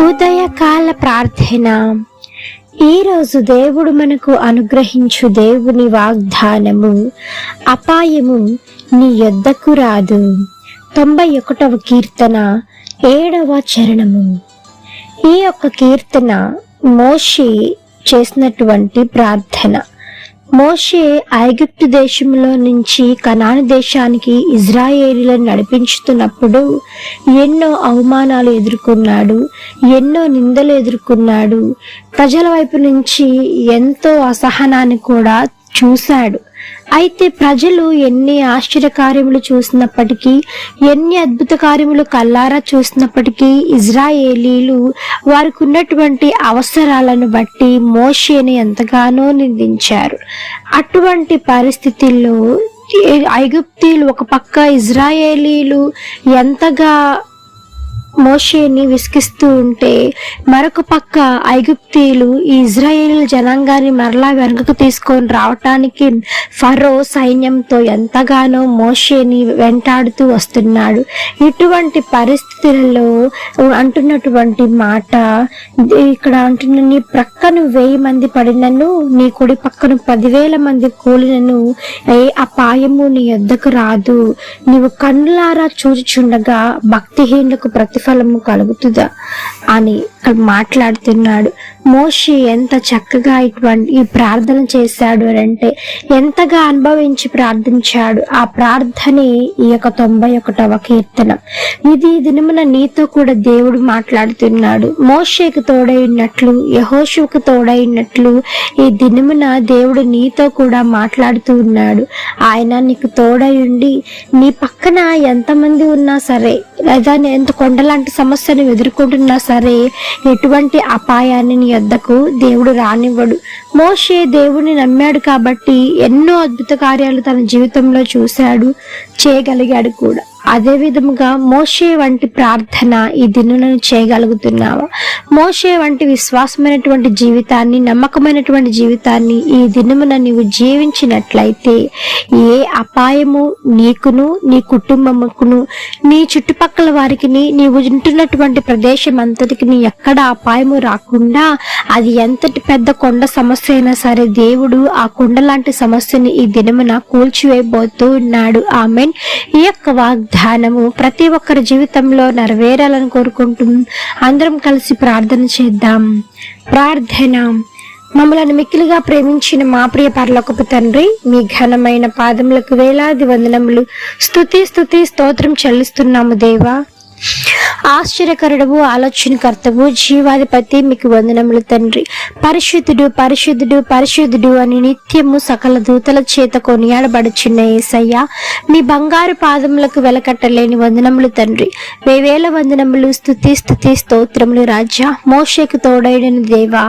ఉదయకాల ప్రార్థన. ఈరోజు దేవుడు మనకు అనుగ్రహించు దేవుని వాగ్దానము, అపాయము నీ యొద్దకు రాదు. 91వ కీర్తన 7వ చరణము. ఈ యొక్క కీర్తన మోషే చేసినటువంటి ప్రార్థన. మోషే ఐగుప్తు దేశంలో నుంచి కనాను దేశానికి ఇజ్రాయేలీలను నడిపించుతున్నప్పుడు ఎన్నో అవమానాలు ఎదుర్కొన్నాడు, ఎన్నో నిందలు ఎదుర్కొన్నాడు. ప్రజల వైపు నుంచి ఎంతో అసహనాన్ని కూడా చూశాడు. అయితే ప్రజలు ఎన్ని ఆశ్చర్యకార్యములు చూసినప్పటికీ, ఎన్ని అద్భుత కార్యములు కల్లారా చూసినప్పటికీ ఇజ్రాయేలీలు వారికి ఉన్నటువంటి అవసరాలను బట్టి మోషేని ఎంతగానో నిందించారు. అటువంటి పరిస్థితుల్లో ఐగుప్తీయులు ఒక పక్క, ఇజ్రాయేలీలు ఎంతగా మోషేని విసిగిస్తూ ఉంటే, మరొక పక్క ఐగుప్తీయులు ఈ ఇజ్రాయేల్ జనాంగాన్ని మరలా వెనుకకు తీసుకొని రావటానికి ఫరో సైన్యంతో ఎంతగానో మోషేని వెంటాడుతూ వస్తున్నాడు. ఇటువంటి పరిస్థితులలో అంటున్నటువంటి మాట ఇక్కడ అంటున్న, నీ ప్రక్కను 1000 మంది పడినను, నీ కుడి పక్కను 10,000 మంది కూలినను ఏ అపాయము నీ యొద్దకు రాదు. నీవు కన్నులారా చూచుచుండగా భక్తిహీనులకు ప్రతిఫలము కలుగుతుందా అని మాట్లాడుతున్నాడు. మోషే ఎంత చక్కగా ఈ ప్రార్థన చేశాడు అంటే, ఎంతగా అనుభవించి ప్రార్థించాడు. ఆ ప్రార్థనే ఈ యొక్క 91వ కీర్తన. ఇది దినమున నీతో కూడా దేవుడు మాట్లాడుతున్నాడు. మోషేకు తోడై ఉన్నట్లు, యెహోషువకు తోడై ఉన్నట్లు ఈ దినమున దేవుడు నీతో కూడా మాట్లాడుతూ ఉన్నాడు. ఆయన నీకు తోడై ఉండి, నీ పక్కన ఎంతమంది ఉన్నా సరే, లేదా ఎంత కొండలాంటి సమస్యను ఎదుర్కొంటున్నా సరే, ఎటువంటి అపాయాన్ని నీ యొద్దకు దేవుడు రానివ్వడు. మోషే దేవుడిని నమ్మాడు కాబట్టి ఎన్నో అద్భుత కార్యాలు తన జీవితంలో చూశాడు, చేయగలిగాడు కూడా. అదే విధముగా మోషే వంటి ప్రార్థన ఈ దినులను చేయగలుగుతున్నావా? మోషే వంటి విశ్వాసమైనటువంటి జీవితాన్ని, నమ్మకమైనటువంటి జీవితాన్ని ఈ దినమున నీవు జీవించినట్లయితే ఏ అపాయము నీకును, నీ కుటుంబముకును, నీ చుట్టుపక్కల వారికి, నీవు ఉంటున్నటువంటి ప్రదేశం అంతటికి ఎక్కడ అపాయము రాకుండా, అది ఎంతటి పెద్ద కొండ సమస్య అయినా సరే దేవుడు ఆ కొండ లాంటి సమస్యని ఈ దినమున కూల్చివేయబోతూ ఉన్నాడు. ఆమేన్. ఈ యొక్క వాగ్దానము ప్రతి ఒక్కరి జీవితంలో నెరవేరాలని కోరుకుంటూ అందరం కలిసి ప్రార్థన చేద్దాం. ప్రార్థన. మమ్మల్ని మిక్కిలిగా ప్రేమించిన మా ప్రియ పరలోకపు తండ్రి, మీ ఘనమైన పాదములకు వేలాది వందనములు, స్తుతి స్తోత్రం చెల్లిస్తున్నాము దేవా. ఆశ్చర్యకరుడవు, ఆలోచనకర్తవు, జీవాధిపతి, మీకు వందనములు తండ్రి. పరిశుద్ధుడు పరిశుద్ధుడు పరిశుద్ధుడు అని నిత్యము సకల దూతల చేత కొనియాడబడుచున్న యేసయ్య, మీ బంగారు పాదములకు వెలకట్టలేని వందనములు తండ్రి. 1000 వందనములు, స్తుతి స్తోత్రములు రాజా. మోషేకు తోడైన దేవా,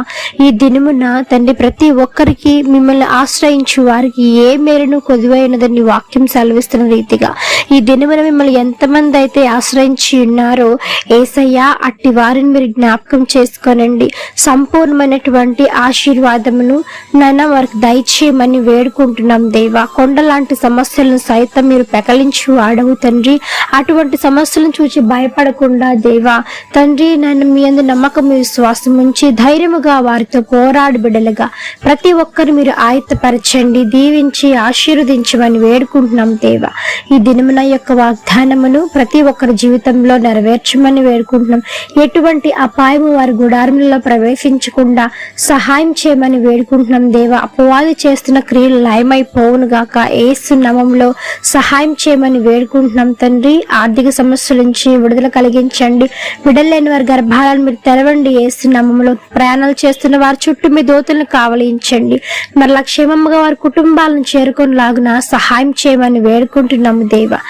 ఈ దినమున తండ్రి ప్రతి ఒక్కరికి, మిమ్మల్ని ఆశ్రయించు వారికి ఏ మేలును కొదువైనదని వాక్యం సెలవిస్తున్న రీతిగా ఈ దినమున మిమ్మల్ని ఎంతమంది అయితే ఆశ్రయించి ఉన్నారో యేసయ్య, అట్టి వారిని మీరు జ్ఞాపకం చేసుకోనండి. సంపూర్ణమైనటువంటి ఆశీర్వాదమును నాన్న వారికి దయచేయమని వేడుకుంటున్నాం దేవా. కొండలాంటి సమస్యలను సైతం మీరు పెకలించు వాడవు తండ్రి. అటువంటి సమస్యలను చూసి భయపడకుండా దేవా తండ్రి, నన్ను మీ అందు నమ్మకం, విశ్వాసం ఉంచి ధైర్యముగా వారితో పోరాడు బిడ్డలుగా ప్రతి ఒక్కరు మీరు ఆయత్తపరచండి, దీవించి ఆశీర్వదించమని వేడుకుంటున్నాం దేవా. ఈ దినమున యొక్క వాగ్దానమును ప్రతి ఒక్కరి జీవితంలో నెరవేర్చమని వేడుకుంటున్నాం. ఎటువంటి అపాయము వారి గుడారంలో ప్రవేశించకుండా సహాయం చేయమని వేడుకుంటున్నాం దేవా. అపవాది చేస్తున్న క్రియలు లయమైపోవును గాక. యేసు నామములో సహాయం చేయమని వేడుకుంటున్నాం తండ్రి. ఆర్థిక సమస్యల నుంచి విడుదల కలిగించండి. బిడ్డలేని వారి గర్భాలను మీరు తెరవండి. యేసు నామములో ప్రయాణాలు చేస్తున్న వారి చుట్టూ మీ దూతలను కావలించండి. మరలా క్షేమముగా వారి కుటుంబాలను చేరుకొని లాగున సహాయం చేయమని వేడుకుంటున్నాము దేవా.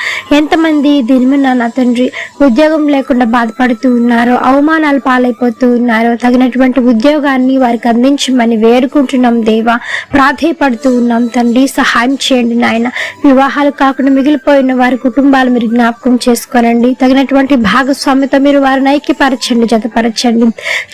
ఎంతమంది దీని నా తండ్రి ఉద్యోగం లేకుండా బాధపడుతూ ఉన్నారో, అవమానాలు పాలైపోతూ ఉన్నారో, తగినటువంటి ఉద్యోగాన్ని వారికి అందించమని వేడుకుంటున్నాం దేవా. ప్రాధేయపడుతూ ఉన్నాం తండ్రి, సహాయం చేయండి నాయన. వివాహాలు కాకుండా మిగిలిపోయిన వారి కుటుంబాలు మీరు జ్ఞాపకం చేసుకోనండి. తగినటువంటి భాగస్వామ్యత మీరు వారిని ఐక్యపరచండి, జతపరచండి.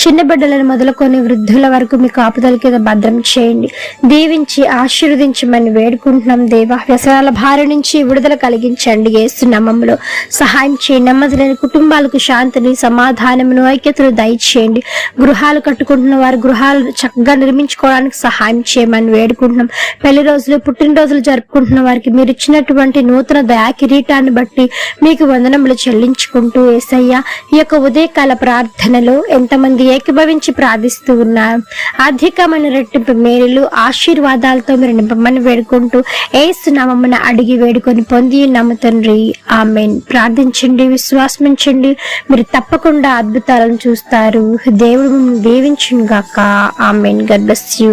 చిన్న బిడ్డలను మొదలుకొని వృద్ధుల వరకు మీ కాపుదల కింద భద్రం చేయండి. దీవించి ఆశీర్వదించమని వేడుకుంటున్నాం దేవా. వ్యసనాల భార్య నుంచి విడుదల కలిగించండి. యేసు నామములో సహాయం చేయండి. నమ్మదలేని కుటుంబాలు కుటుంబాలకు శాంతిని, సమాధానమును, ఐక్యతను దయచేయండి. గృహాలు కట్టుకుంటున్న వారు గృహాలు చక్కగా నిర్మించుకోవడానికి సహాయం చేయమని వేడుకుంటున్నాం. పెళ్లి రోజులు, పుట్టినరోజులు జరుపుకుంటున్న వారికి మీరు ఇచ్చినటువంటి నూతన దయా కిరీటాన్ని బట్టి మీకు వందనములు చెల్లించుకుంటూ యేసయ్య, ఈ యొక్క ఉదయకాల ప్రార్థనలో ఎంతమంది ఏకీభవించి ప్రార్థిస్తూ ఉన్నారు, అధికమైన రెట్టింపు మేలులు, ఆశీర్వాదాలతో మీరు నింపమని వేడుకుంటూ యేసు నామమున అడిగి వేడుకొని పొంది ఉన్నాము తండ్రి. ఆమేన్. ప్రార్థించండి, విశ్వాసమించండి, మీరు తప్పకుండా అద్భుతాలను చూస్తారు. దేవుడు మిమ్మల్ని దీవించును గాక. ఆమేన్. God bless you.